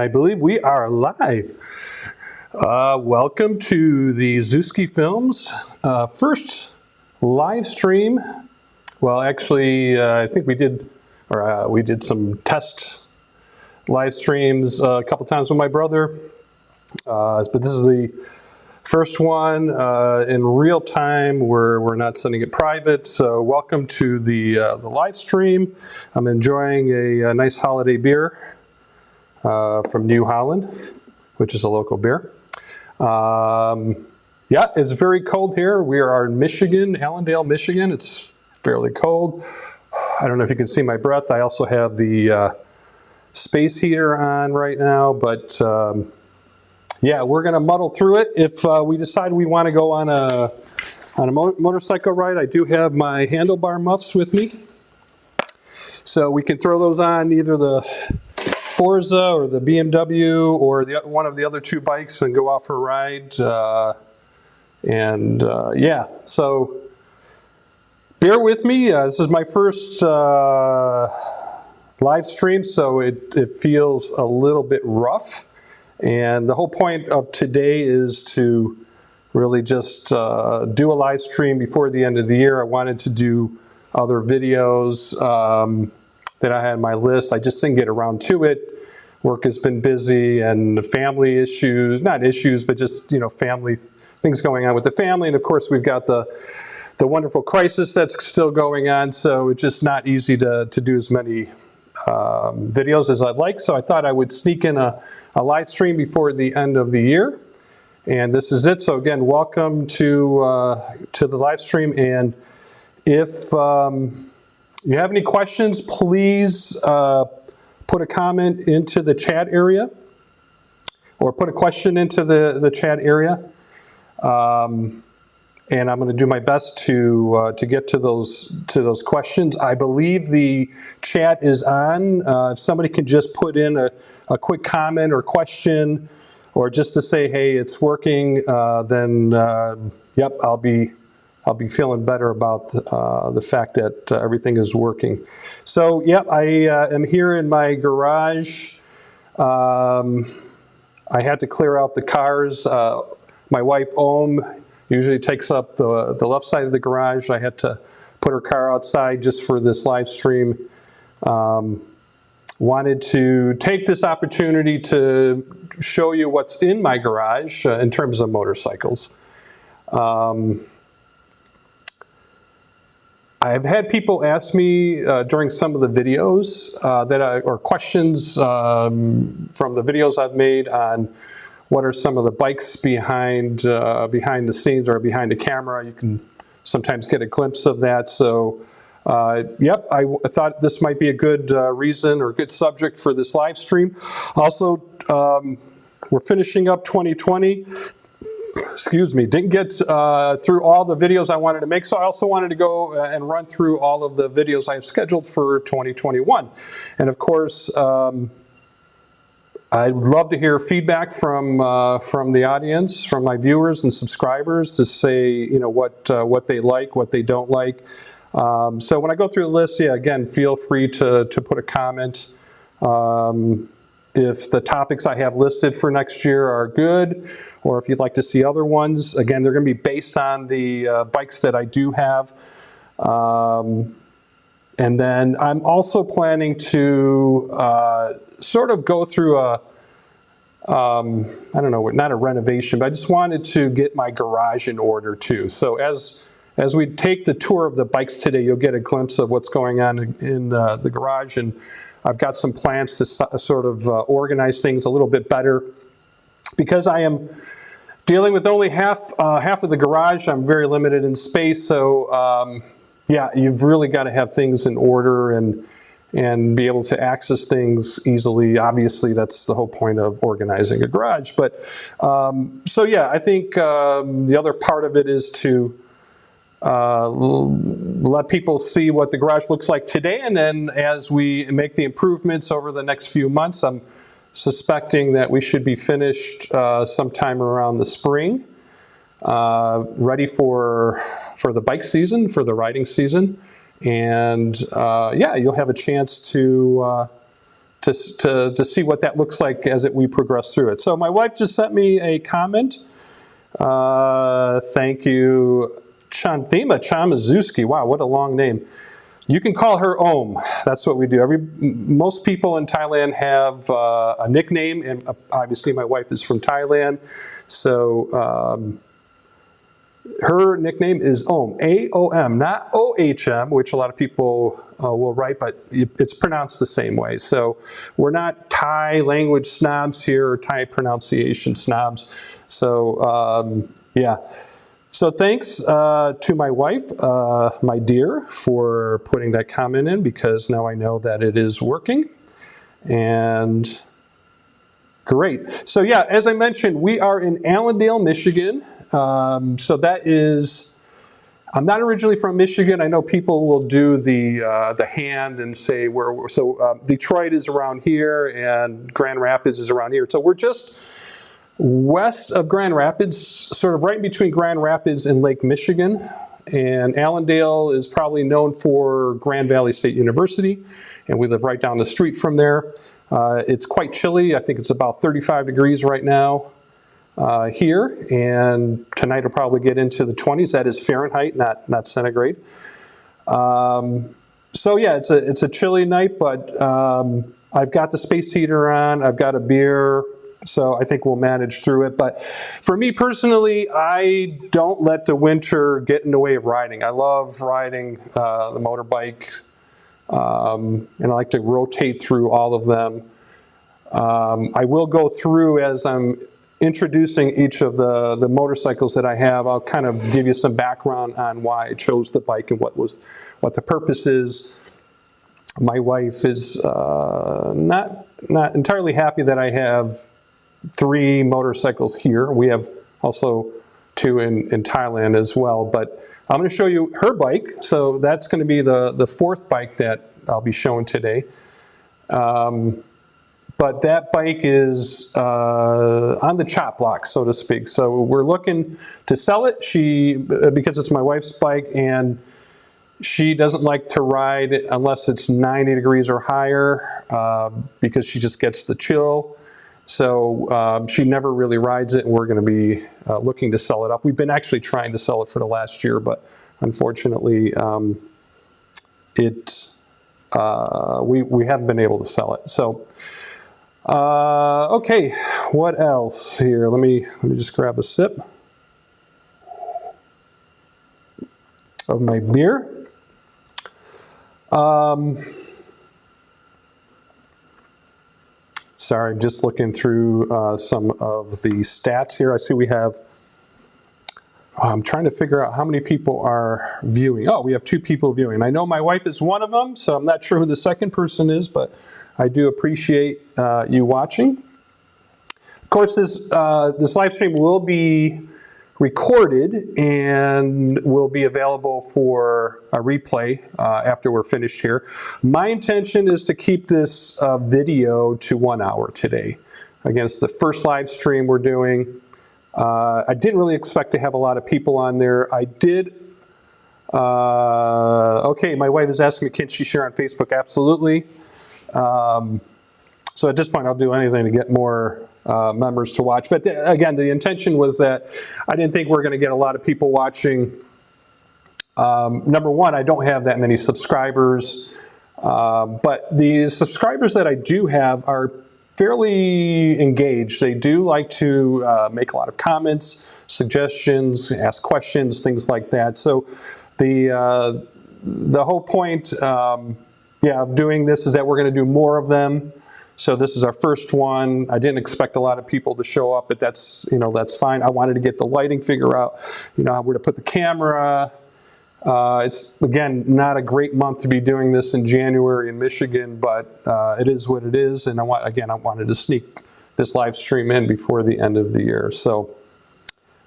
I believe we are live. Welcome to the Zuski Films first live stream. Well, actually, I think we did some test live streams a couple times with my brother, but this is the first one in real time. We're not sending it private, so welcome to the live stream. I'm enjoying a nice holiday beer from New Holland, which is a local beer. Yeah, it's very cold here. We are in Michigan, Allendale, Michigan. It's fairly cold. I don't know if you can see my breath. I also have the space heater on right now, but yeah, we're going to muddle through it. If we decide we want to go on a motorcycle ride, I do have my handlebar muffs with me. So we can throw those on either the Forza or the BMW or one of the other two bikes and go off for a ride. Yeah, so bear with me. This is my first live stream, so it feels a little bit rough. And the whole point of today is to really just do a live stream before the end of the year. I wanted to do other videos that I had on my list. I just didn't get around to it. Work has been busy and family issues, not issues, but just, you know, family things going on with the family. And of course, we've got the wonderful crisis that's still going on. So it's just not easy to do as many videos as I'd like. So I thought I would sneak in a live stream before the end of the year. And this is it. So again, welcome to the live stream. And if you have any questions, please put a comment into the chat area or put a question into the chat area. And I'm going to do my best to get to those questions. I believe the chat is on. If somebody can just put in a quick comment or question, or just to say, hey, it's working, then yep, I'll be feeling better about the fact that everything is working. So yep, I am here in my garage. I had to clear out the cars. My wife, usually takes up the left side of the garage. I had to put her car outside just for this live stream. Wanted to take this opportunity to show you what's in my garage in terms of motorcycles. I've had people ask me during some of the videos or questions from the videos I've made on what are some of the bikes behind the scenes or behind the camera. You can sometimes get a glimpse of that. So, yep, I thought this might be a good reason or good subject for this live stream. Also, we're finishing up 2020. Excuse me, didn't get through all the videos I wanted to make, so I also wanted to go and run through all of the videos I have scheduled for 2021. And of course, I'd love to hear feedback from the audience, from my viewers and subscribers, to say, you know, what they like, what they don't like. So when I go through the list, yeah, again, feel free to put a comment. If the topics I have listed for next year are good, or if you'd like to see other ones, again, they're going to be based on the bikes that I do have. And then I'm also planning to sort of go through I don't know, not a renovation, but I just wanted to get my garage in order too. So as we take the tour of the bikes today, you'll get a glimpse of what's going on in the garage. And I've got some plans to sort of organize things a little bit better. Because I am dealing with only half of the garage, I'm very limited in space. So yeah, you've really got to have things in order and be able to access things easily. Obviously, that's the whole point of organizing a garage. But so yeah, I think the other part of it is to let people see what the garage looks like today, and then as we make the improvements over the next few months, I'm suspecting that we should be finished sometime around the spring, ready for the bike season, for the riding season. And yeah, you'll have a chance to to see what that looks like as we progress through it. So my wife just sent me a comment. Thank you, Chanthima Chamazuski. Wow, what a long name. You can call her Om. That's what we do. Most people in Thailand have a nickname, and obviously my wife is from Thailand, so her nickname is Om, A-O-M, not O-H-M, which a lot of people will write, but it's pronounced the same way. So we're not Thai language snobs here, or Thai pronunciation snobs. So yeah. So thanks to my wife, my dear, for putting that comment in, because now I know that it is working. And great. So yeah, as I mentioned, we are in Allendale, Michigan. So that is, I'm not originally from Michigan. I know people will do the hand and say where. So Detroit is around here, and Grand Rapids is around here. So we're just west of Grand Rapids, sort of right in between Grand Rapids and Lake Michigan. And Allendale is probably known for Grand Valley State University, and we live right down the street from there. It's quite chilly. I think it's about 35 degrees right now here, and tonight will probably get into the 20s. That is Fahrenheit, not centigrade. So yeah, it's a chilly night, but I've got the space heater on. I've got a beer. So I think we'll manage through it. But for me personally, I don't let the winter get in the way of riding. I love riding the motorbike, and I like to rotate through all of them. I will go through, as I'm introducing each of the motorcycles that I have, I'll kind of give you some background on why I chose the bike and what the purpose is. My wife is not entirely happy that I have 3 motorcycles here. We have also 2 in Thailand as well, but I'm going to show you her bike. So that's going to be the 4th bike that I'll be showing today. But that bike is on the chop block, so to speak. So we're looking to sell it. Because it's my wife's bike, and she doesn't like to ride unless it's 90 degrees or higher, because she just gets the chill. So she never really rides it, and we're going to be looking to sell it up. We've been actually trying to sell it for the last year, but unfortunately we haven't been able to sell it. So okay, what else here? Let me just grab a sip of my beer. Sorry, I'm just looking through some of the stats here. I see we have, I'm trying to figure out how many people are viewing. Oh, we have 2 people viewing. I know my wife is one of them, so I'm not sure who the second person is, but I do appreciate you watching. Of course, this live stream will be recorded and will be available for a replay after we're finished here. My intention is to keep this video to 1 hour today. Again, it's the first live stream we're doing. I didn't really expect to have a lot of people on there. I did. Okay, my wife is asking me, can she share on Facebook? Absolutely. So at this point, I'll do anything to get more members to watch. But again, the intention was that I didn't think we're going to get a lot of people watching. Number one, I don't have that many subscribers. But the subscribers that I do have are fairly engaged. They do like to make a lot of comments, suggestions, ask questions, things like that. So the whole point of doing this is that we're going to do more of them. So this is our first one. I didn't expect a lot of people to show up, but that's fine. I wanted to get the lighting figure out, where to put the camera. It's, again, not a great month to be doing this in January in Michigan, but it is what it is. And I wanted to sneak this live stream in before the end of the year. So,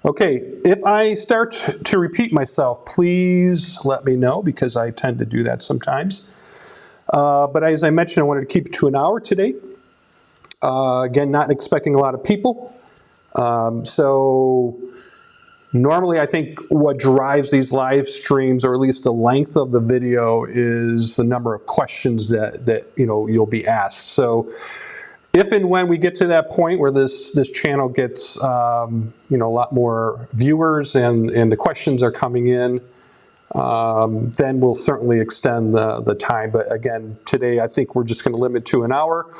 okay, if I start to repeat myself, please let me know, because I tend to do that sometimes. But as I mentioned, I wanted to keep it to an hour today. Again, not expecting a lot of people. So Normally, I think what drives these live streams, or at least the length of the video, is the number of questions that you'll be asked. So if and when we get to that point where this channel gets a lot more viewers and the questions are coming in, then we'll certainly extend the time. But again, today I think we're just going to limit to an hour.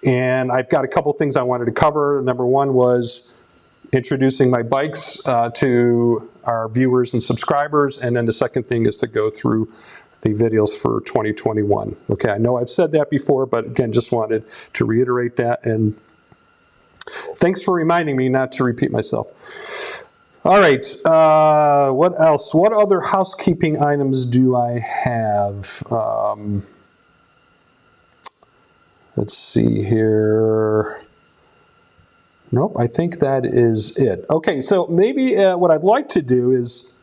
And I've got a couple things I wanted to cover. Number one was introducing my bikes to our viewers and subscribers. And then the second thing is to go through the videos for 2021. Okay, I know I've said that before, but again, just wanted to reiterate that. And thanks for reminding me not to repeat myself. All right, what else? What other housekeeping items do I have? Let's see here. Nope, I think that is it. Okay, so maybe what I'd like to do is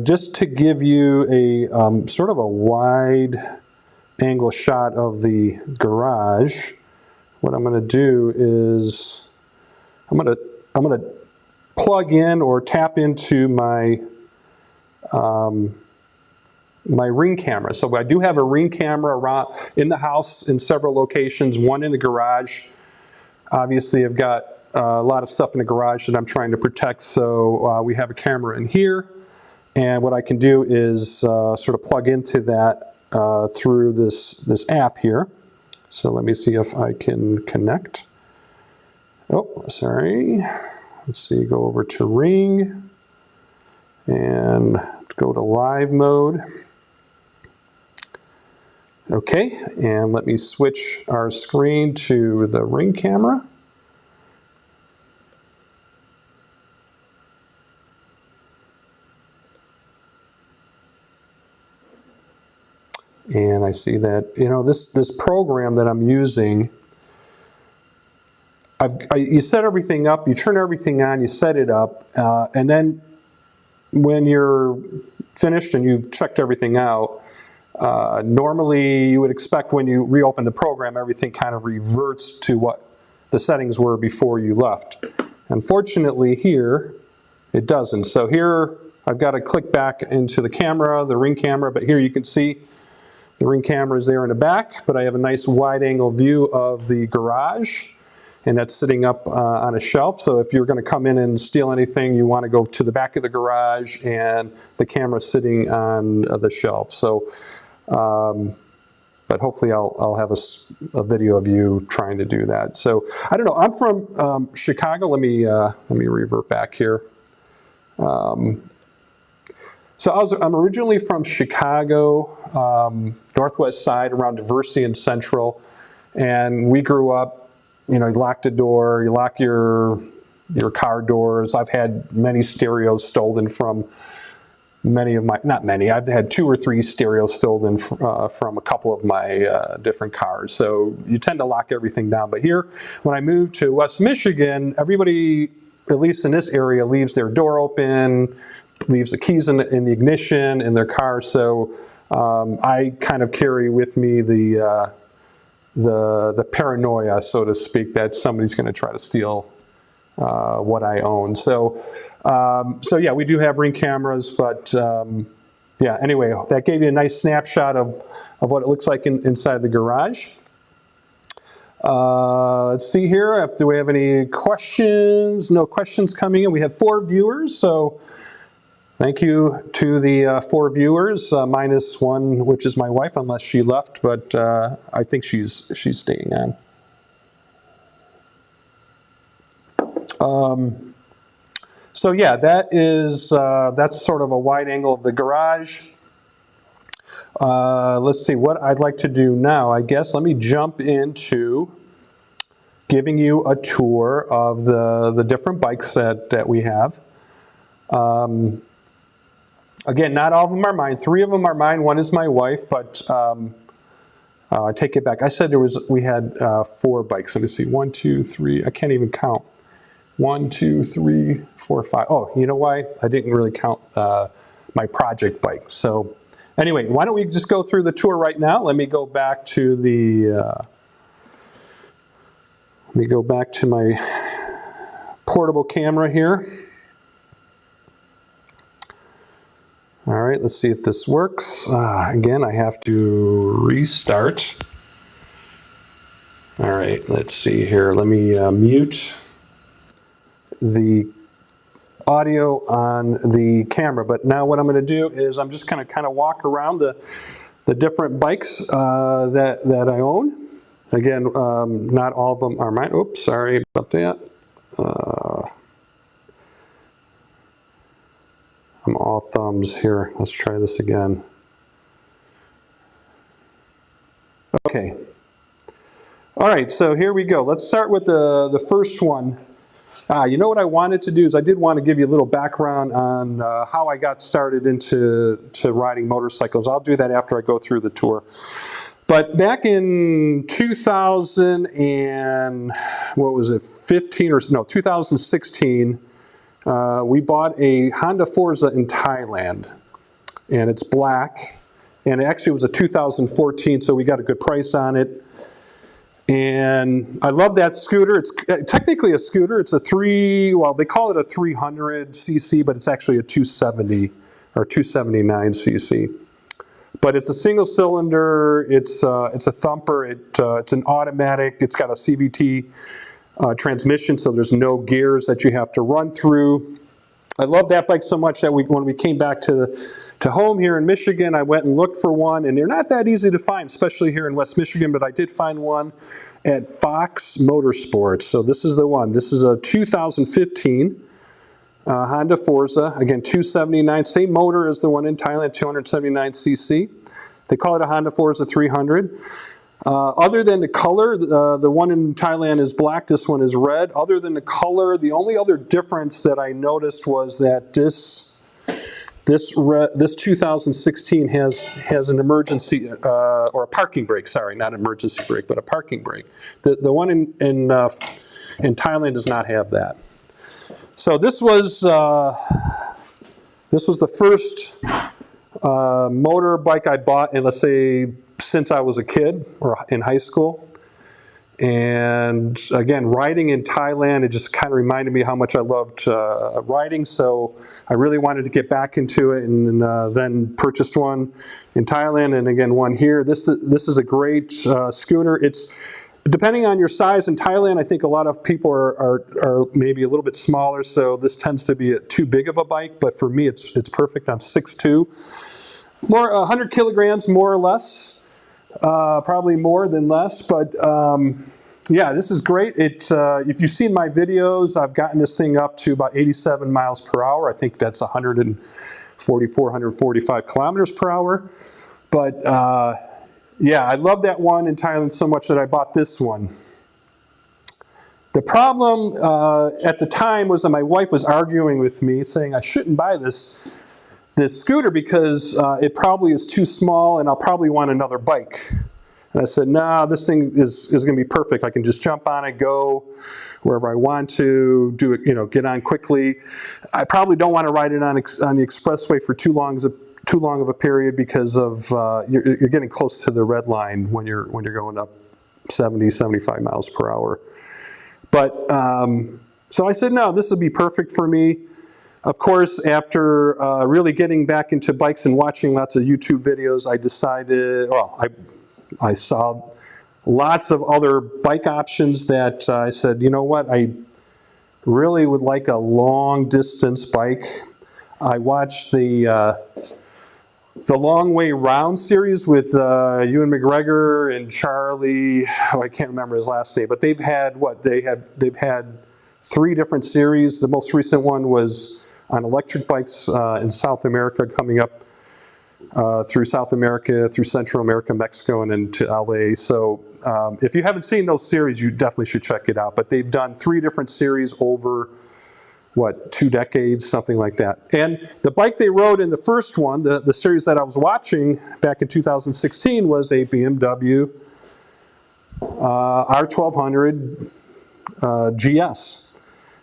just to give you a sort of a wide angle shot of the garage. What I'm going to do is I'm going to plug in or tap into my my Ring camera. So I do have a Ring camera around in the house in several locations, one in the garage. Obviously, I've got a lot of stuff in the garage that I'm trying to protect, so we have a camera in here. And what I can do is sort of plug into that through this app here. So let me see if I can connect. Oh, sorry. Let's see, go over to Ring and go to live mode. Okay, and let me switch our screen to the Ring camera. And I see that, this program that I'm using, you set everything up, you turn everything on, you set it up, and then when you're finished and you've checked everything out, normally you would expect when you reopen the program, everything kind of reverts to what the settings were before you left. Unfortunately here, it doesn't. So here, I've got to click back into the camera, the Ring camera, but here you can see the Ring camera is there in the back, but I have a nice wide angle view of the garage, and that's sitting up on a shelf. So if you're going to come in and steal anything, you want to go to the back of the garage, and the camera's sitting on the shelf. So, but hopefully I'll have a video of you trying to do that. So I don't know. I'm from Chicago. Let me revert back here. So I'm originally from Chicago, northwest side, around Diversity and Central, and we grew up, you lock the door, you lock your car doors. I've had many stereos stolen from I've had 2 or 3 stereos stolen from a couple of my different cars. So you tend to lock everything down. But here, when I moved to West Michigan, everybody, at least in this area, leaves their door open, leaves the keys in the ignition in their car. So I kind of carry with me the paranoia, so to speak, that somebody's going to try to steal what I own. So yeah, we do have Ring cameras, but yeah, anyway, that gave you a nice snapshot of what it looks like inside the garage. Let's see here, do we have any questions? No questions coming in. We have 4 viewers, so thank you to the 4 viewers, minus 1, which is my wife, unless she left, but I think she's staying on. So yeah, that's sort of a wide angle of the garage. Let's see what I'd like to do now. I guess let me jump into giving you a tour of the different bikes that we have. Again, not all of them are mine. 3 of them are mine. 1 is my wife, but I take it back. I said we had 4 bikes. Let me see. 1, 2, 3. I can't even count. 1, 2, 3, 4, 5. Oh, you know why? I didn't really count my project bike. So anyway, why don't we just go through the tour right now? Let me go back to my portable camera here. All right, let's see if this works. Again, I have to restart. All right, let's see here. Let me mute the audio on the camera. But now what I'm going to do is I'm just going to kind of walk around the different bikes that I own. Again, not all of them are mine. Oops, sorry about that. I'm all thumbs here. Let's try this again. Okay. All right, so here we go. Let's start with the first one. You know what I wanted to do is I did want to give you a little background on how I got started into riding motorcycles. I'll do that after I go through the tour. But back in 2016, we bought a Honda Forza in Thailand, and it's black, and it actually was a 2014, so we got a good price on it. And I love that scooter. It's technically a scooter. It's a they call it a 300cc, but it's actually a 270 or 279cc. But it's a single cylinder. It's a thumper. It's an automatic. It's got a CVT transmission, so there's no gears that you have to run through. I love that bike so much that when we came back to home here in Michigan, I went and looked for one, and they're not that easy to find, especially here in West Michigan, but I did find one at Fox Motorsports. So this is the one. This is a 2015 Honda Forza, again 279, same motor as the one in Thailand, 279cc. They call it a Honda Forza 300. Other than the color, the one in Thailand is black, this one is red. Other than the color, the only other difference that I noticed was that this 2016 has an emergency, or a parking brake, sorry, not emergency brake, but a parking brake. The one in Thailand does not have that. So this was the first motorbike I bought, and let's say since I was a kid or in high school. And again, riding in Thailand, it just kind of reminded me how much I loved riding, so I really wanted to get back into it, and then purchased one in Thailand, and again one here. This is a great scooter. It's depending on your size in Thailand, I think a lot of people are maybe a little bit smaller, so this tends to be too big of a bike, but for me it's perfect. I'm 6'2", 100 kilograms more or less. Probably more than less, but yeah, this is great. If you've seen my videos, I've gotten this thing up to about 87 miles per hour. I think that's 144, 145 kilometers per hour. But yeah, I love that one in Thailand so much that I bought this one. The problem at the time was that my wife was arguing with me, saying I shouldn't buy this scooter because it probably is too small and I'll probably want another bike. And I said, nah, this thing is going to be perfect. I can just jump on it, go wherever I want to, do it, get on quickly. I probably don't want to ride it on the expressway for too long of a period because of you're getting close to the red line when you're going up 70, 75 miles per hour. But so I said, no, this would be perfect for me. Of course, after really getting back into bikes and watching lots of YouTube videos, I decided, well, I saw lots of other bike options that I said, you know what, I really would like a long distance bike. I watched the Long Way Round series with Ewan McGregor and Charlie, I can't remember his last name, but they've had they've had 3 different series. The most recent one was on electric bikes in South America, coming up through South America, through Central America, Mexico, and into LA. So if you haven't seen those series, you definitely should check it out. But they've done 3 different series over, 2 decades, something like that. And the bike they rode in the first one, the series that I was watching back in 2016, was a BMW R1200 GS.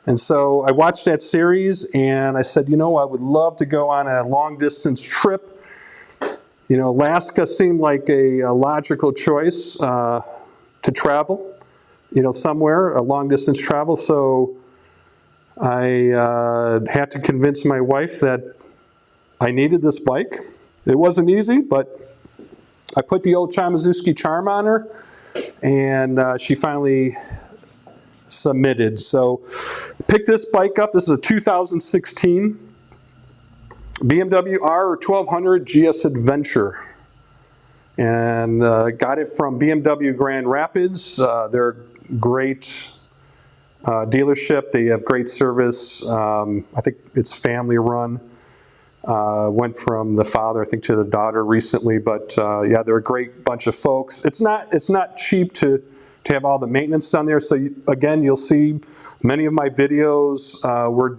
And so I watched that series and I said, I would love to go on a long distance trip. Alaska seemed like a logical choice to travel, somewhere, a long distance travel. So I had to convince my wife that I needed this bike. It wasn't easy, but I put the old Chamazuski charm on her, and she finally submitted. So picked this bike up. This is a 2016 Bmw R 1200 GS Adventure. And got it from BMW Grand Rapids. They're a great dealership. They have great service. I think it's family run. Went from the father, I think, to the daughter recently. But yeah, they're a great bunch of folks. It's not cheap to have all the maintenance done there. So again, you'll see many of my videos where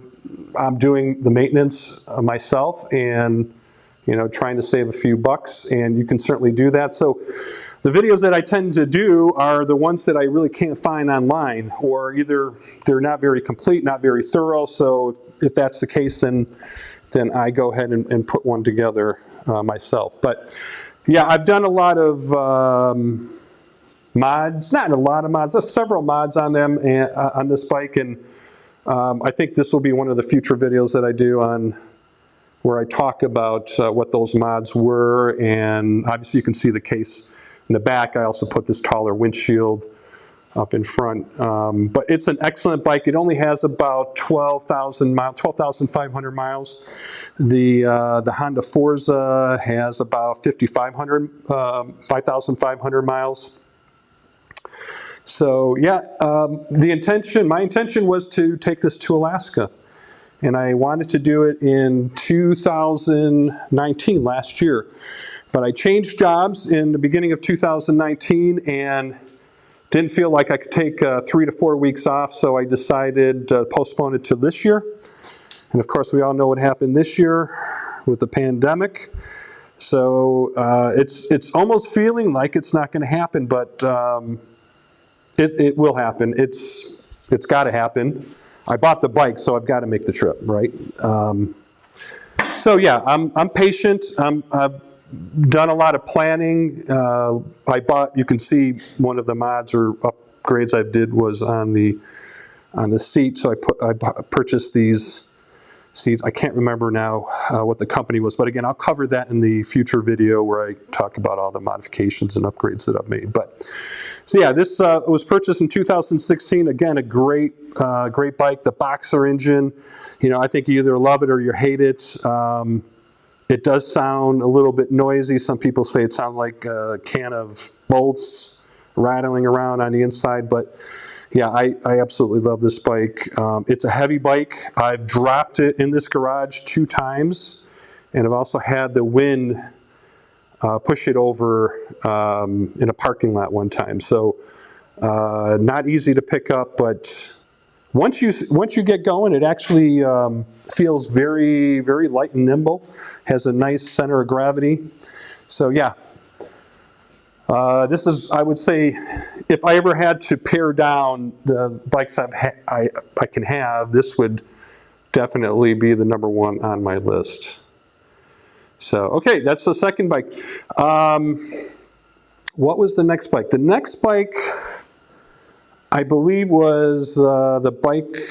I'm doing the maintenance myself, and trying to save a few bucks, and you can certainly do that. So the videos that I tend to do are the ones that I really can't find online, or either they're not very complete, not very thorough. So if that's the case, then I go ahead and put one together myself. But yeah, I've done a lot of mods, not a lot of mods, several mods on them, and, on this bike, and I think this will be one of the future videos that I do on where I talk about what those mods were, and obviously you can see the case in the back. I also put this taller windshield up in front, but it's an excellent bike. It only has about 12,500 miles. The Honda Forza has about 5,500 miles. So yeah, my intention was to take this to Alaska. And I wanted to do it in 2019, last year. But I changed jobs in the beginning of 2019 and didn't feel like I could take 3 to 4 weeks off, so I decided to postpone it to this year. And of course, we all know what happened this year with the pandemic. So it's almost feeling like it's not going to happen, but it will happen. It's got to happen. I bought the bike, so I've got to make the trip, right? So yeah, I'm patient. I've done a lot of planning. You can see one of the mods or upgrades I did was on the seat. So I purchased these seats. I can't remember now what the company was, but again, I'll cover that in the future video where I talk about all the modifications and upgrades that I've made. But so yeah, this was purchased in 2016. Again, a great bike. The Boxer engine, I think you either love it or you hate it. It does sound a little bit noisy. Some people say it sounds like a can of bolts rattling around on the inside, but yeah, I absolutely love this bike. It's a heavy bike. I've dropped it in this garage 2 times, and I've also had the wind push it over in a parking lot one time. So not easy to pick up, but once you get going, it actually feels very, very light and nimble. Has a nice center of gravity. So yeah, this is, I would say, if I ever had to pare down the bikes I can have, this would definitely be the #1 on my list. So, okay, that's the second bike. What was the next bike? The next bike, I believe, was the bike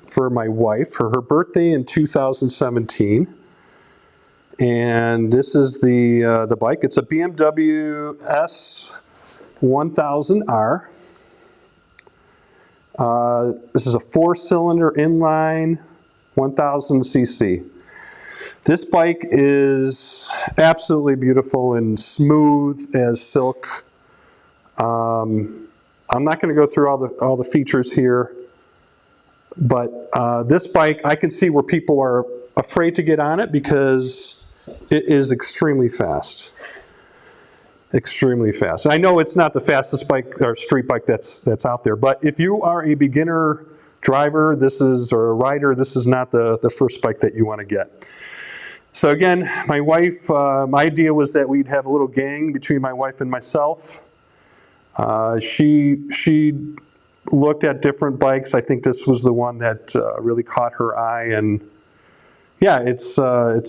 for my wife for her birthday in 2017. And this is the bike. It's a Bmw S 1000R. This is a 4-cylinder inline 1000 cc. This bike is absolutely beautiful and smooth as silk. I'm not going to go through all the features here, but this bike, I can see where people are afraid to get on it because it is extremely fast. Extremely fast. I know it's not the fastest bike or street bike that's out there, but if you are a beginner driver, or a rider, this is not the first bike that you want to get. So again, my wife, my idea was that we'd have a little gang between my wife and myself. She looked at different bikes. I think this was the one that really caught her eye, and yeah, it's a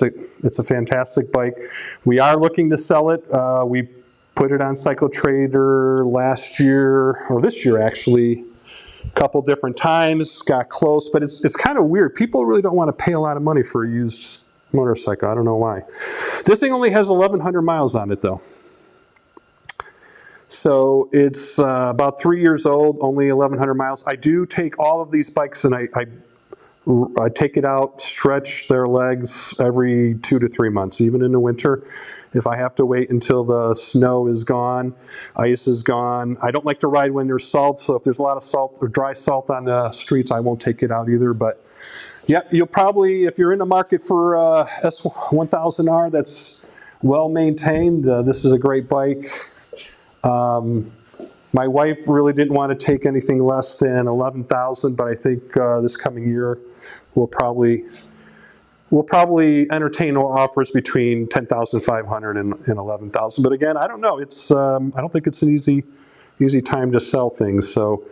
fantastic bike. We are looking to sell it. We put it on CycleTrader last year, or this year actually, a couple different times, got close, but it's kind of weird. People really don't want to pay a lot of money for a used motorcycle. I don't know why. This thing only has 1,100 miles on it though. So it's about 3 years old, only 1,100 miles. I do take all of these bikes and I take it out, stretch their legs every 2 to 3 months, even in the winter. If I have to wait until the snow is gone, ice is gone. I don't like to ride when there's salt, so if there's a lot of salt or dry salt on the streets, I won't take it out either. But yeah, you'll probably, if you're in the market for S1000R that's well maintained, this is a great bike. My wife really didn't want to take anything less than 11,000, but I think this coming year we'll probably entertain offers between 10,500 and 11,000. But again, I don't know. It's I don't think it's an easy time to sell things. So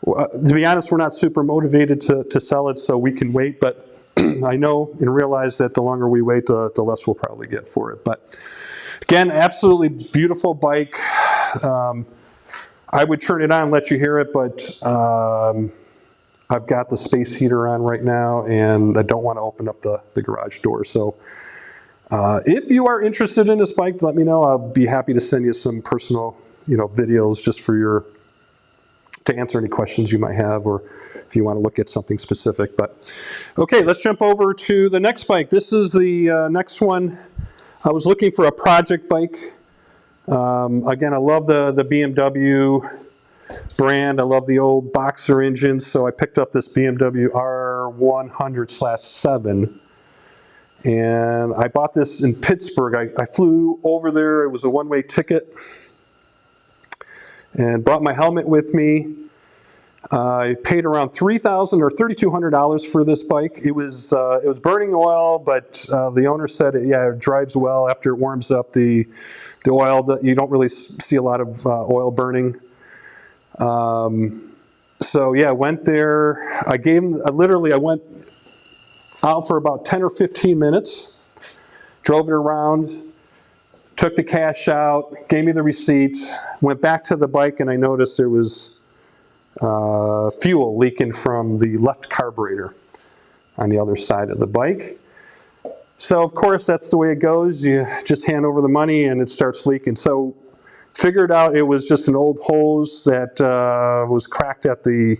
to be honest, we're not super motivated to sell it, so we can wait. But I know and realize that the longer we wait, the less we'll probably get for it. But again, absolutely beautiful bike. I would turn it on and let you hear it, but I've got the space heater on right now and I don't want to open up the garage door. So if you are interested in this bike, let me know. I'll be happy to send you some personal, videos just for to answer any questions you might have, or if you want to look at something specific. But okay, let's jump over to the next bike. This is the next one. I was looking for a project bike. Again, I love the BMW brand. I love the old boxer engines, so I picked up this BMW R100/7. And I bought this in Pittsburgh. I flew over there. It was a one-way ticket. And brought my helmet with me. I paid around $3,000 or $3,200 for this bike. It was burning oil, but the owner said, it drives well after it warms up. The oil, you don't really see a lot of oil burning. So yeah, I went there. I went out for about 10 or 15 minutes, drove it around, took the cash out, gave me the receipt, went back to the bike, and I noticed there was fuel leaking from the left carburetor on the other side of the bike. So of course that's the way it goes. You just hand over the money and it starts leaking. So figured out it was just an old hose that was cracked at the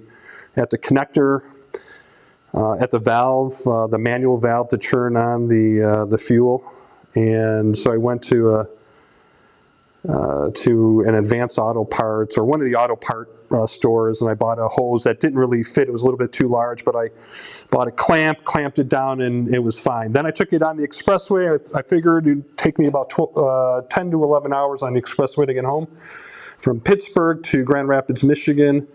connector, at the valve, the manual valve to turn on the fuel. And so I went to an Advanced Auto Parts, or one of the auto part stores, and I bought a hose that didn't really fit. It was a little bit too large, but I bought a clamp, clamped it down, and it was fine. Then I took it on the expressway. I figured it'd take me about 10 to 11 hours on the expressway to get home from Pittsburgh to Grand Rapids, Michigan.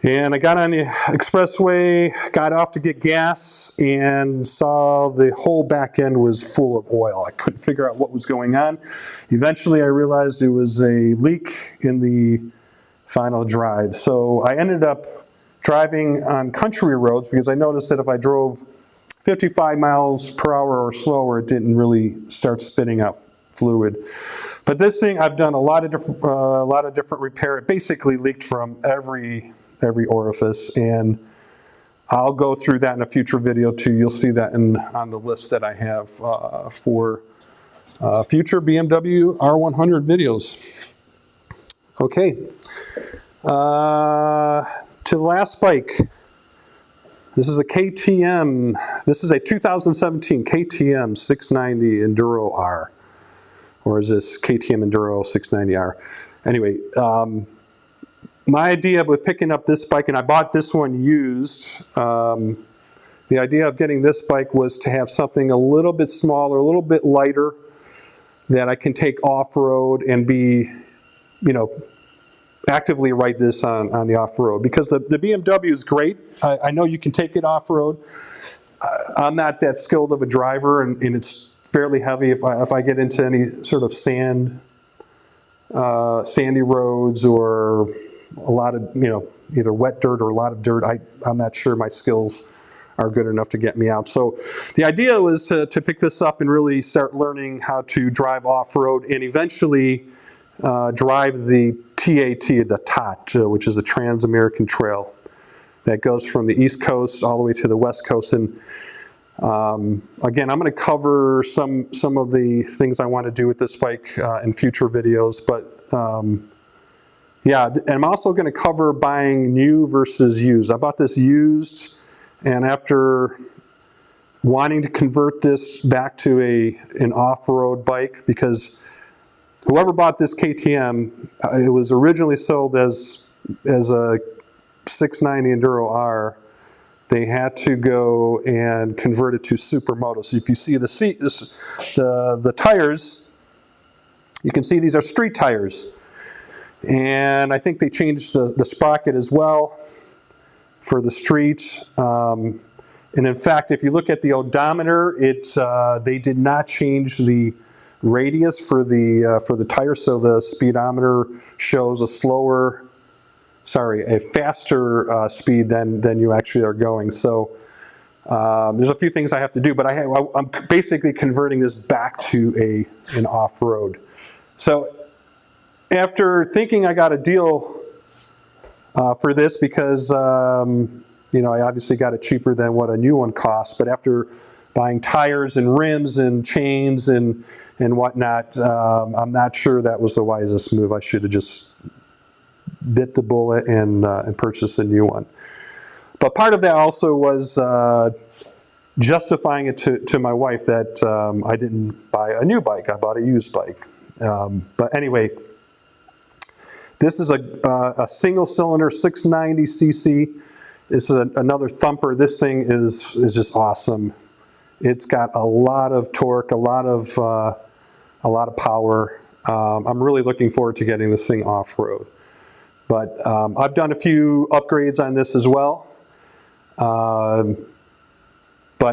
And I got on the expressway, got off to get gas, and saw the whole back end was full of oil. I couldn't figure out what was going on. Eventually I realized it was a leak in the final drive. So I ended up driving on country roads because I noticed that if I drove 55 miles per hour or slower, it didn't really start spitting out fluid. But this thing, I've done a lot of different repair. It basically leaked from every orifice, and I'll go through that in a future video too. You'll see that on the list that I have for future BMW R100 videos. Okay, to the last bike. This is a KTM. This is a 2017 KTM 690 Enduro R. Or is this KTM Enduro 690R? Anyway, my idea with picking up this bike, and I bought this one used, the idea of getting this bike was to have something a little bit smaller, a little bit lighter, that I can take off-road and be, actively ride this on the off-road. Because the BMW is great. I know you can take it off-road. I'm not that skilled of a driver, and it's fairly heavy. If I get into any sort of sandy roads, or a lot of, either wet dirt or a lot of dirt, I'm not sure my skills are good enough to get me out. So the idea was to pick this up and really start learning how to drive off-road and eventually drive the TAT, which is a Trans-American Trail that goes from the East Coast all the way to the West Coast. And Again, I'm going to cover some of the things I want to do with this bike in future videos, but yeah, and I'm also going to cover buying new versus used. I bought this used, and after wanting to convert this back to an off-road bike, because whoever bought this KTM, it was originally sold as a 690 Enduro R. They had to go and convert it to Supermoto. So if you see the tires, you can see these are street tires. And I think they changed the sprocket as well for the street. And in fact, if you look at the odometer, they did not change the radius for the tire, so the speedometer shows a faster speed than you actually are going. So there's a few things I have to do, but I'm basically converting this back to an off-road. So after thinking I got a deal for this, because you know, I obviously got it cheaper than what a new one costs, but after buying tires and rims and chains and whatnot, I'm not sure that was the wisest move. I should have just bit the bullet and purchased a new one. But part of that also was justifying it to my wife that I didn't buy a new bike, I bought a used bike. But anyway, this is a single cylinder 690cc. This is another thumper. This thing is just awesome. It's got a lot of torque, a lot of power. I'm really looking forward to getting this thing off-road. But I've done a few upgrades on this as well. But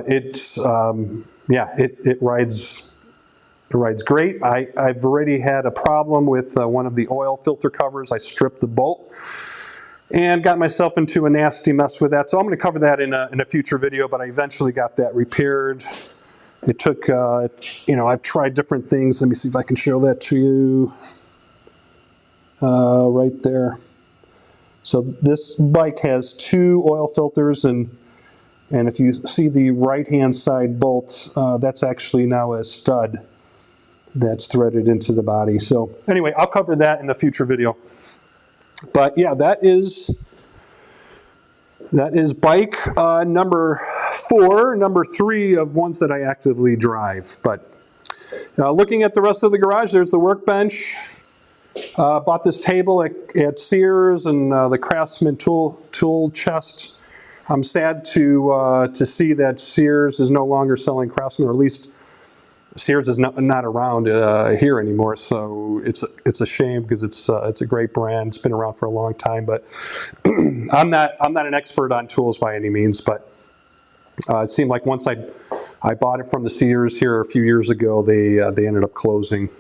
it's yeah, it rides great. I've already had a problem with one of the oil filter covers. I stripped the bolt and got myself into a nasty mess with that. So I'm going to cover that in a future video, but I eventually got that repaired. It took, you know, I've tried different things. Let me see if I can show that to you. Right there. So this bike has 2 oil filters, and if you see the right-hand side bolt, that's actually now a stud that's threaded into the body. So anyway, I'll cover that in a future video. But yeah, that is bike number 4, number 3 of ones that I actively drive. But looking at the rest of the garage, there's the workbench. Bought this table at Sears and the Craftsman tool chest. I'm sad to see that Sears is no longer selling Craftsman, or at least Sears is not around here anymore. So it's a shame, because it's a great brand. It's been around for a long time, but I'm not an expert on tools by any means. But it seemed like once I bought it from the Sears here a few years ago, they ended up closing.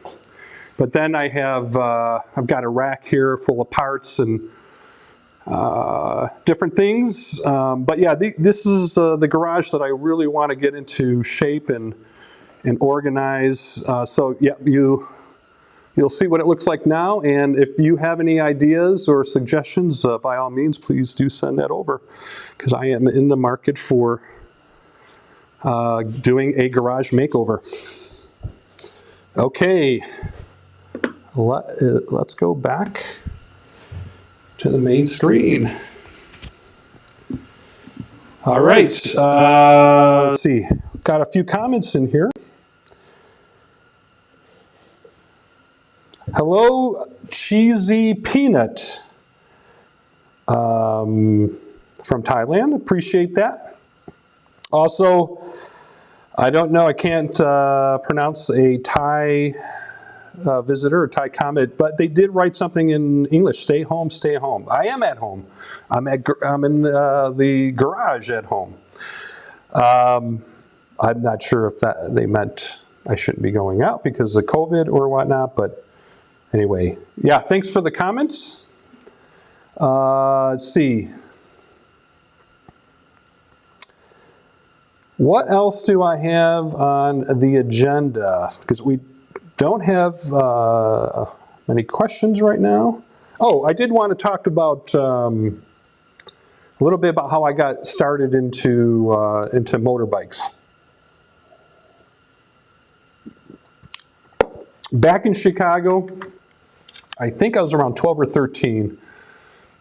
But then I have I've got a rack here full of parts and different things. But yeah, this is the garage that I really want to get into shape and organize. So yeah, you'll see what it looks like now. And if you have any ideas or suggestions, by all means, please do send that over, because I am in the market for doing a garage makeover. Okay. Let's go back to the main screen. All right, let's see. Got a few comments in here. Hello, Cheesy Peanut from Thailand. Appreciate that. Also, I don't know, I can't pronounce a Thai visitor or Thai comment, but they did write something in English. Stay home, stay home. I am at home. I'm in the garage at home. I'm not sure if they meant I shouldn't be going out because of COVID or whatnot, but anyway, yeah, thanks for the comments. Let's see. What else do I have on the agenda? Because we don't have many questions right now. Oh, I did want to talk about a little bit about how I got started into motorbikes. back in Chicago, I think I was around 12 or 13,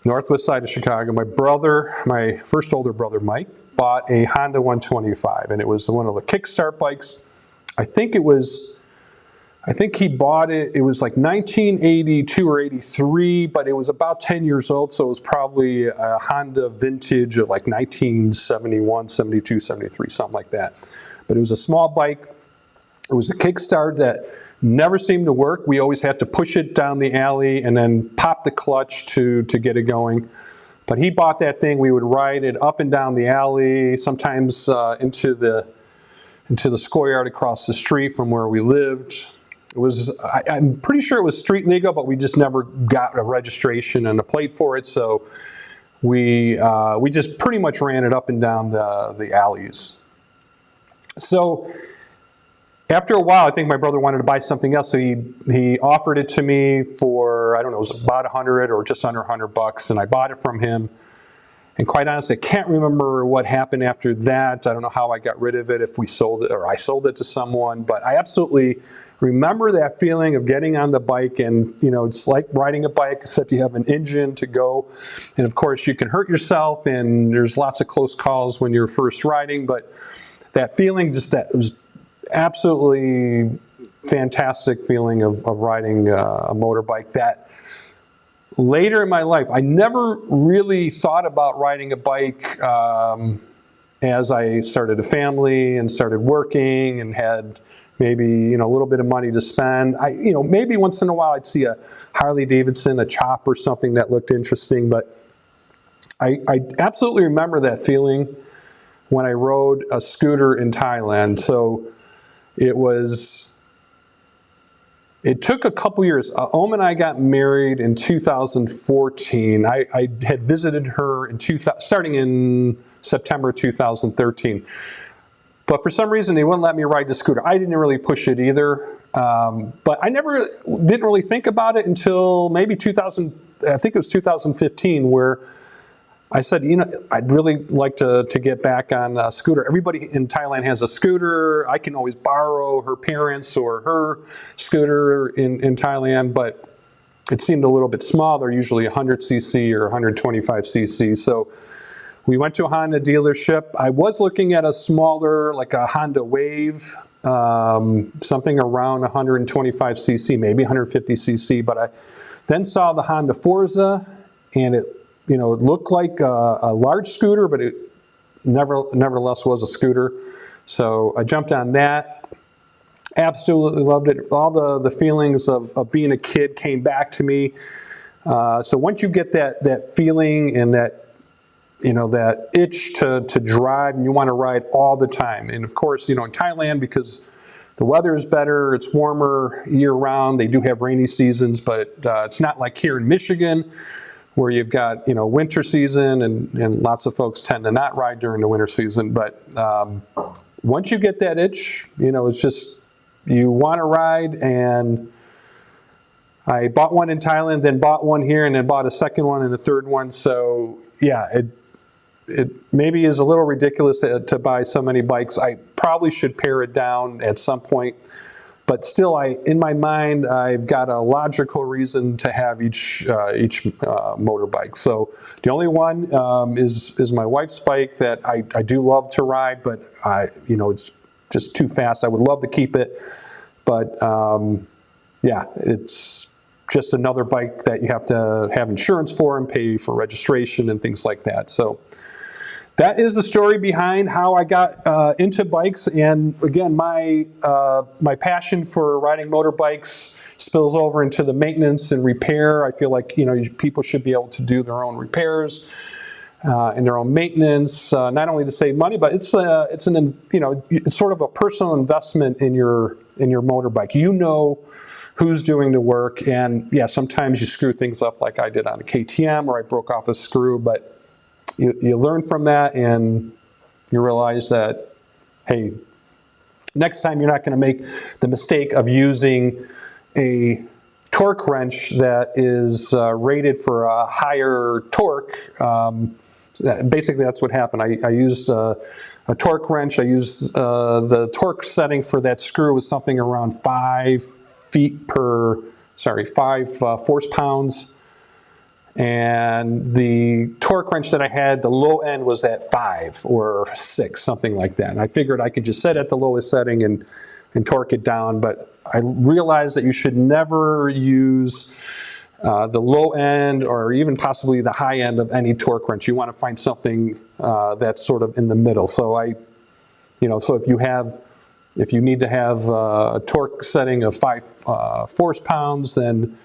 northwest side of Chicago. My brother, my first older brother, Mike, bought a Honda 125, and it was one of the kickstart bikes. I think he bought it, it was like 1982 or 83, but it was about 10 years old, so it was probably a Honda vintage of like 1971, 72, 73, something like that. But it was a small bike. It was a kickstart that never seemed to work. We always had to push it down the alley and then pop the clutch to get it going. But he bought that thing. We would ride it up and down the alley, sometimes into the schoolyard across the street from where we lived. It was, I'm pretty sure it was street legal, but we just never got a registration and a plate for it. So we just pretty much ran it up and down the alleys. So after a while, I think my brother wanted to buy something else, so he offered it to me for, I don't know, it was about 100 or just under $100, and I bought it from him. And quite honestly, I can't remember what happened after that. I don't know how I got rid of it, if we sold it or I sold it to someone, but I absolutely remember that feeling of getting on the bike, and it's like riding a bike, except you have an engine to go. And of course, you can hurt yourself, and there's lots of close calls when you're first riding, but that feeling, that was absolutely fantastic feeling of riding a motorbike. That later in my life, I never really thought about riding a bike as I started a family and started working and had maybe a little bit of money to spend. Maybe once in a while I'd see a Harley Davidson, a Chop or something that looked interesting, but I absolutely remember that feeling when I rode a scooter in Thailand. So it took a couple years. Om and I got married in 2014. I had visited her starting in September 2013. But for some reason, they wouldn't let me ride the scooter. I didn't really push it either. But I didn't really think about it until maybe I think it was 2015, where I said, I'd really like to get back on a scooter. Everybody in Thailand has a scooter. I can always borrow her parents or her scooter in Thailand, but it seemed a little bit small. They're usually 100cc or 125cc. So we went to a Honda dealership. I was looking at a smaller, like a Honda Wave, something around 125cc, maybe 150cc, but I then saw the Honda Forza, and it looked like a large scooter, but it nevertheless was a scooter. So I jumped on that. Absolutely loved it. All the feelings of being a kid came back to me. So once you get that feeling and that itch to drive, and you want to ride all the time. And of course, in Thailand, because the weather is better, it's warmer year round. They do have rainy seasons, but it's not like here in Michigan, where you've got winter season, and lots of folks tend to not ride during the winter season. But once you get that itch, it's just, you want to ride. And I bought one in Thailand, then bought one here, and then bought a second one and a third one. So yeah, it maybe is a little ridiculous to buy so many bikes. I probably should pare it down at some point. But still, in my mind, I've got a logical reason to have each motorbike. So the only one is my wife's bike that I do love to ride, but it's just too fast. I would love to keep it, but yeah, it's just another bike that you have to have insurance for and pay for registration and things like that. So that is the story behind how I got into bikes. And again, my passion for riding motorbikes spills over into the maintenance and repair. I feel like people should be able to do their own repairs and their own maintenance, not only to save money, but it's sort of a personal investment in your motorbike. Who's doing the work, and yeah, sometimes you screw things up like I did on a KTM, or I broke off a screw, but you learn from that, and you realize that, hey, next time you're not going to make the mistake of using a torque wrench that is rated for a higher torque. Basically, that's what happened. I used a torque wrench. I used the torque setting for that screw was something around 5 force-pounds. And the torque wrench that I had, the low end was at 5 or 6, something like that. And I figured I could just set at the lowest setting and torque it down. But I realized that you should never use the low end or even possibly the high end of any torque wrench. You want to find something that's sort of in the middle. So so if you need to have a torque setting of 5 force-pounds, then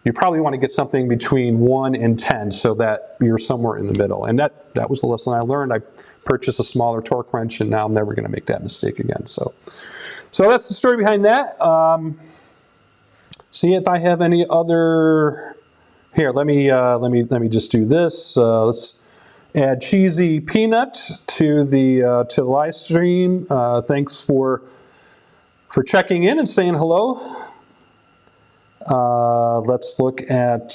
you probably want to get something between 1 and 10 so that you're somewhere in the middle. And that was the lesson I learned. I purchased a smaller torque wrench, and now I'm never going to make that mistake again. So that's the story behind that. See if I have any other. Here, let me just do this. Let's add Cheesy Peanut to the live stream. Thanks for checking in and saying hello. Let's look at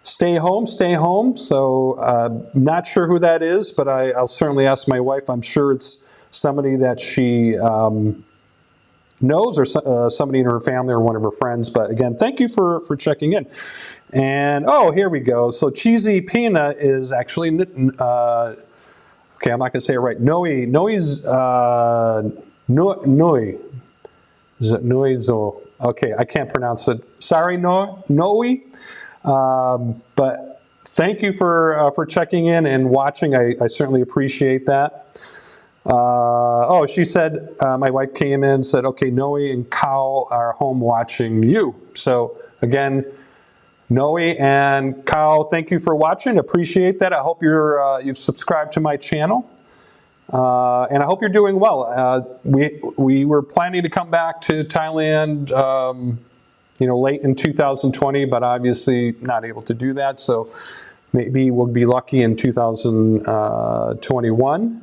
Stay Home. So not sure who that is, but I'll certainly ask my wife. I'm sure it's somebody that she knows, or somebody in her family or one of her friends. But again, thank you for checking in. And oh, here we go. So Cheesy Peanut is actually okay. I'm not going to say it right. Noi's Noi. Is it Noizo? Okay, I can't pronounce it. Sorry, Noe. But thank you for checking in and watching. I certainly appreciate that. Oh, she said, my wife came in and said, okay, Noe and Kao are home watching you. So again, Noe and Kao, thank you for watching. Appreciate that. I hope you've subscribed to my channel. And I hope you're doing well. We were planning to come back to Thailand, late in 2020, but obviously not able to do that. So maybe we'll be lucky in 2021.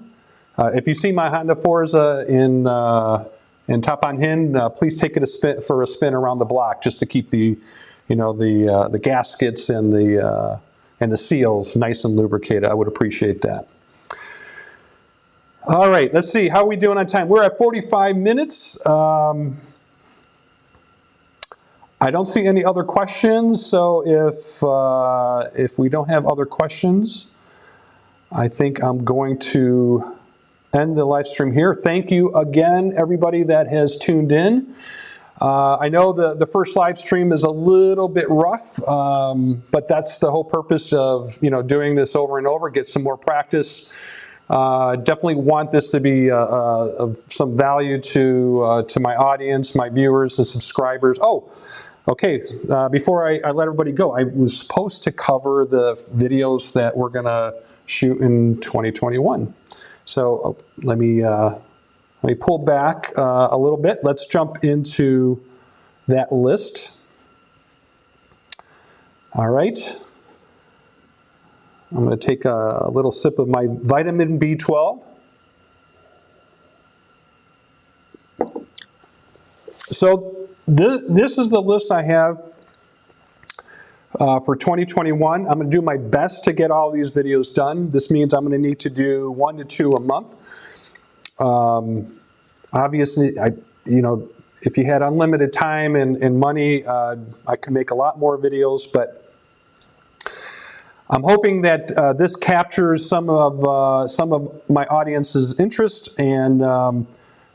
If you see my Honda Forza in Tapan Hin, please take it for a spin around the block, just to keep the gaskets and the seals nice and lubricated. I would appreciate that. All right, let's see. How are we doing on time? We're at 45 minutes. I don't see any other questions, so if we don't have other questions, I think I'm going to end the live stream here. Thank you again, everybody that has tuned in. I know the first live stream is a little bit rough, but that's the whole purpose of doing this over and over, get some more practice. Definitely want this to be of some value to my audience, my viewers and subscribers. Oh, okay, before I let everybody go, I was supposed to cover the videos that we're going to shoot in 2021. So let me pull back a little bit. Let's jump into that list. All right. I'm going to take a little sip of my vitamin B12. So this is the list I have for 2021. I'm going to do my best to get all these videos done. This means I'm going to need to do 1 to 2 a month. Obviously, if you had unlimited time and money, I could make a lot more videos, but I'm hoping that this captures some of my audience's interest. And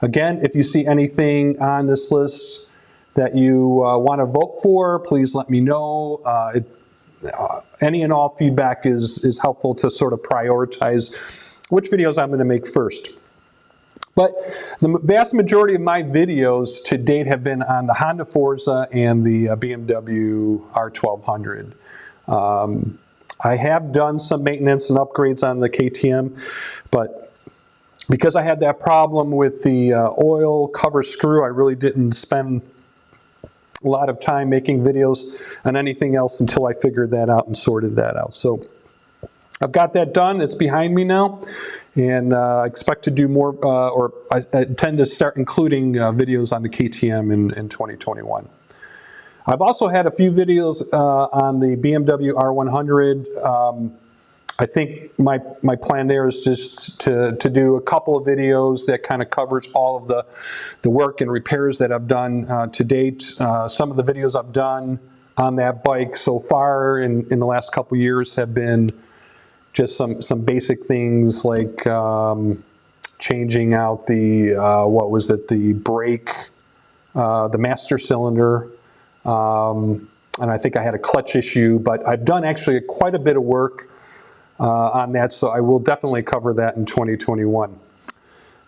again, if you see anything on this list that you want to vote for, please let me know. Any and all feedback is helpful to sort of prioritize which videos I'm going to make first. But the vast majority of my videos to date have been on the Honda Forza and the BMW R1200. I have done some maintenance and upgrades on the KTM, but because I had that problem with the oil cover screw, I really didn't spend a lot of time making videos on anything else until I figured that out and sorted that out. So I've got that done. It's behind me now, and I expect to do more, or I intend to start including videos on the KTM in 2021. I've also had a few videos on the BMW R100. I think my plan there is just to do a couple of videos that kind of covers all of the work and repairs that I've done to date. Some of the videos I've done on that bike so far in the last couple years have been just some basic things like changing out the, what was it, the brake, the master cylinder, and I think I had a clutch issue, but I've done actually quite a bit of work on that, so I will definitely cover that in 2021.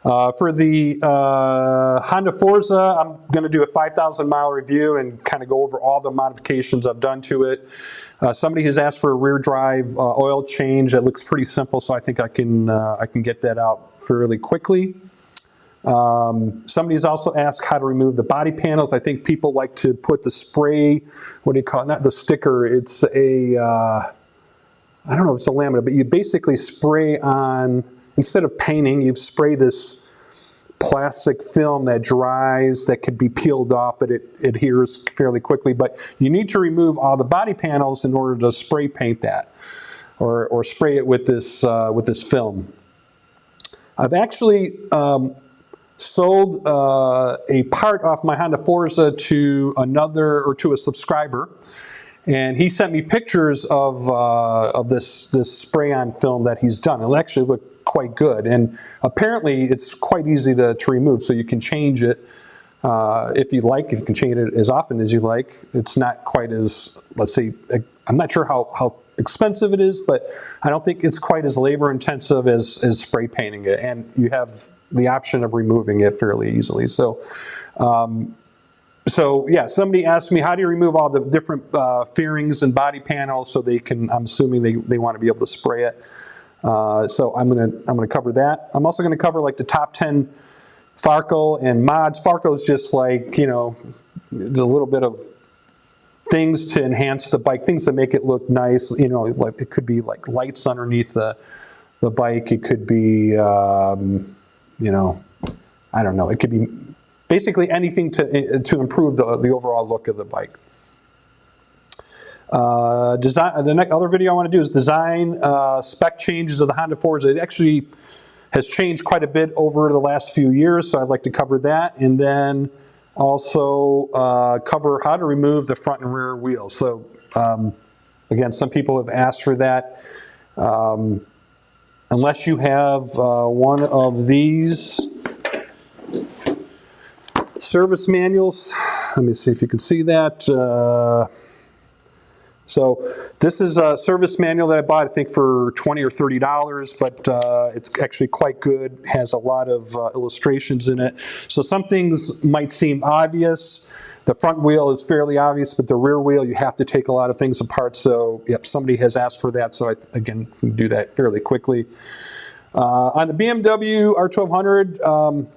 For the Honda Forza, I'm going to do a 5,000 mile review and kind of go over all the modifications I've done to it. Somebody has asked for a rear drive oil change. That looks pretty simple, so I think I can get that out fairly quickly. Somebody's also asked how to remove the body panels. I think people like to put the spray, what do you call it? Not the sticker, it's a, I don't know if it's a laminate, but you basically spray on, instead of painting, you spray this plastic film that dries, that could be peeled off, but it adheres fairly quickly. But you need to remove all the body panels in order to spray paint that, or spray it with this film. I've actually sold a part off my Honda Forza to a subscriber, and he sent me pictures of this spray-on film that he's done. It actually looked quite good, and apparently it's quite easy to remove, so you can change it if you like. You can change it as often as you like. It's not quite as, let's say, I'm not sure how expensive it is, but I don't think it's quite as labor intensive as spray painting it, and you have the option of removing it fairly easily. So yeah, somebody asked me, how do you remove all the different fairings and body panels so they can, I'm assuming they want to be able to spray it. So I'm gonna cover that. I'm also gonna cover like the top 10 Farco and mods. Farco is just like, you know, a little bit of things to enhance the bike, things to make it look nice. You know, like it could be like lights underneath the bike. It could be, you know, I don't know. It could be basically anything to improve the overall look of the bike. The next other video I want to do is design spec changes of the Honda Forza. It actually has changed quite a bit over the last few years, so I'd like to cover that, and then also cover how to remove the front and rear wheels. So again, some people have asked for that. Unless you have one of these service manuals, let me see if you can see that. So this is a service manual that I bought, I think for $20 or $30, but it's actually quite good. It has a lot of illustrations in it. So some things might seem obvious. The front wheel is fairly obvious, but the rear wheel, you have to take a lot of things apart. So yep, somebody has asked for that, so I, again, can do that fairly quickly. On the BMW R1200,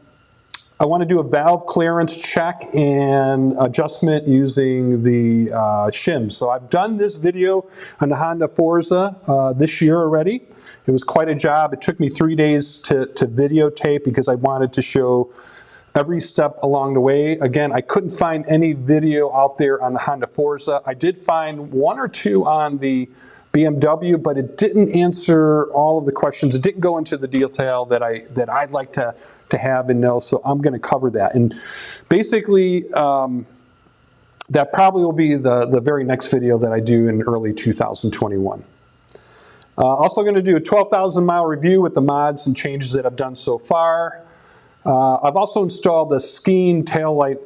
I want to do a valve clearance check and adjustment using the shims. So I've done this video on the Honda Forza this year already. It was quite a job. It took me 3 days to videotape because I wanted to show every step along the way. Again, I couldn't find any video out there on the Honda Forza. I did find 1 or 2 on the BMW, but it didn't answer all of the questions. It didn't go into the detail that I'd like to have and know, so I'm going to cover that. And basically, that probably will be the very next video that I do in early 2021. Also going to do a 12,000 mile review with the mods and changes that I've done so far. I've also installed the skiing tail light.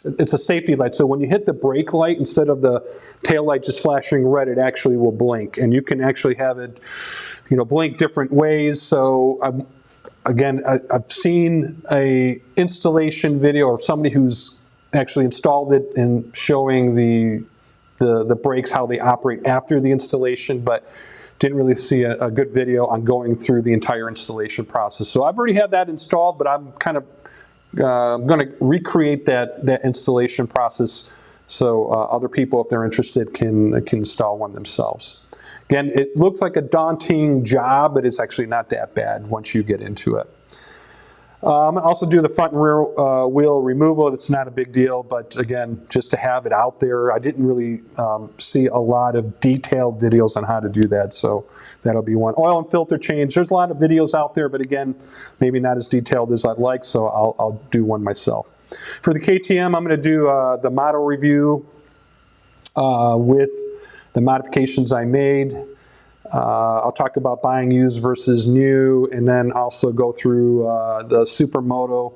It's a safety light, so when you hit the brake light, instead of the tail light just flashing red, it actually will blink, and you can actually have it, you know, blink different ways. So I've seen a installation video of somebody who's actually installed it and showing the brakes, how they operate after the installation, but didn't really see a good video on going through the entire installation process. So I've already had that installed, but I'm kind of going to recreate that installation process so other people, if they're interested, can install one themselves. Again, it looks like a daunting job, but it's actually not that bad once you get into it. I'm gonna also do the front and rear wheel removal. It's not a big deal, but again, just to have it out there. I didn't really see a lot of detailed videos on how to do that, so that'll be one. Oil and filter change. There's a lot of videos out there, but again, maybe not as detailed as I'd like, so I'll do one myself. For the KTM, I'm gonna do the model review with the modifications I made. I'll talk about buying used versus new, and then also go through the Supermoto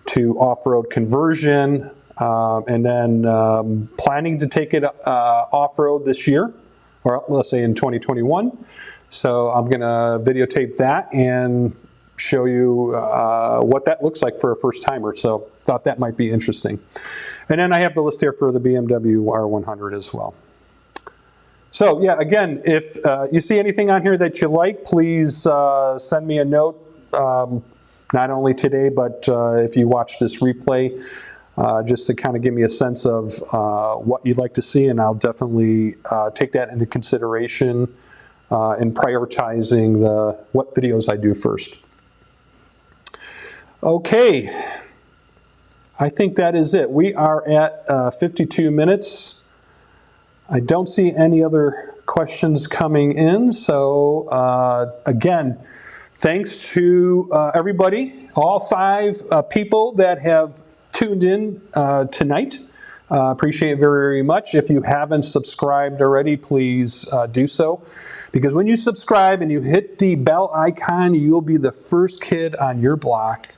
to off-road conversion, and then planning to take it off-road this year, or let's say in 2021. So I'm gonna videotape that and show you what that looks like for a first timer. So thought that might be interesting. And then I have the list here for the BMW R100 as well. So yeah, again, if you see anything on here that you like, please send me a note, not only today, but if you watch this replay, just to kind of give me a sense of what you'd like to see, and I'll definitely take that into consideration in prioritizing what videos I do first. Okay, I think that is it. We are at 52 minutes. I don't see any other questions coming in, so again, thanks to everybody, all 5 people that have tuned in tonight. Appreciate it very, very much. If you haven't subscribed already, please do so, because when you subscribe and you hit the bell icon, you'll be the first kid on your block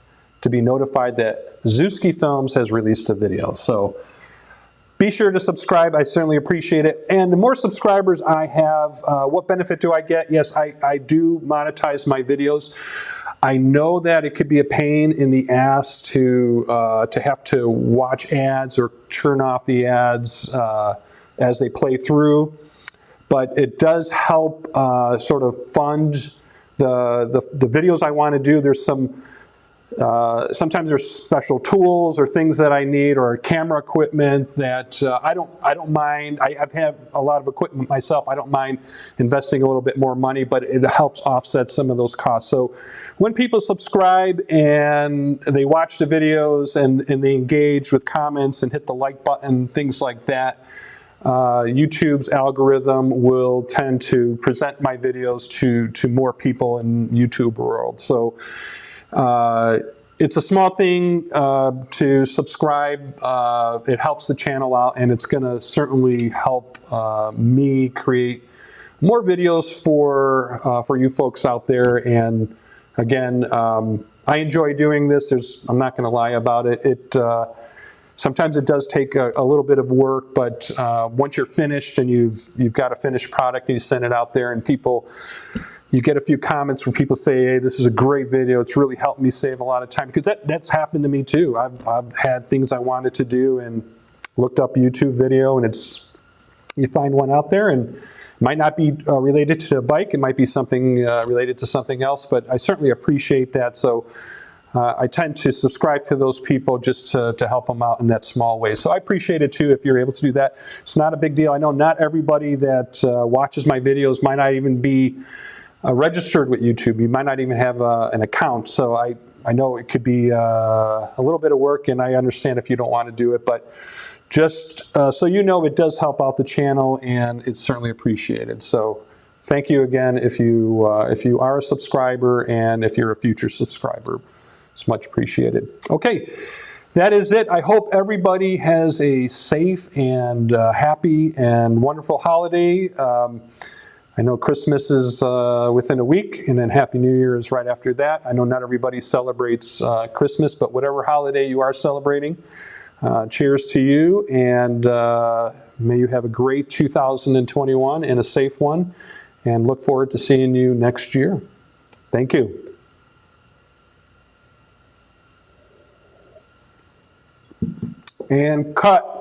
to be notified that Zewski Films has released a video. So be sure to subscribe. I certainly appreciate it. And the more subscribers I have, what benefit do I get? Yes, I do monetize my videos. I know that it could be a pain in the ass to have to watch ads or turn off the ads as they play through, but it does help sort of fund the videos I want to do. There's some sometimes there's special tools or things that I need, or camera equipment that I don't mind. I've had a lot of equipment myself. I don't mind investing a little bit more money, but it helps offset some of those costs. So when people subscribe and they watch the videos and they engage with comments and hit the like button, things like that, YouTube's algorithm will tend to present my videos to more people in YouTube world. So it's a small thing to subscribe. It helps the channel out, and it's going to certainly help me create more videos for you folks out there. And again, I enjoy doing this. I'm not going to lie about it. Sometimes it does take a little bit of work, but once you're finished and you've got a finished product and you send it out there, and you get a few comments where people say, hey, this is a great video. It's really helped me save a lot of time. Because that's happened to me too. I've had things I wanted to do and looked up YouTube video, and you find one out there, and it might not be related to a bike. It might be something related to something else, but I certainly appreciate that. So I tend to subscribe to those people just to help them out in that small way. So I appreciate it too if you're able to do that. It's not a big deal. I know not everybody that watches my videos might not even be registered with YouTube. You might not even have an account. So I know it could be a little bit of work, and I understand if you don't want to do it, but just so you know, it does help out the channel, and it's certainly appreciated. So thank you again if you are a subscriber, and if you're a future subscriber. It's much appreciated. Okay, that is it. I hope everybody has a safe and happy and wonderful holiday. I know Christmas is within a week, and then Happy New Year is right after that. I know not everybody celebrates Christmas, but whatever holiday you are celebrating, cheers to you, and may you have a great 2021 and a safe one, and look forward to seeing you next year. Thank you. And cut.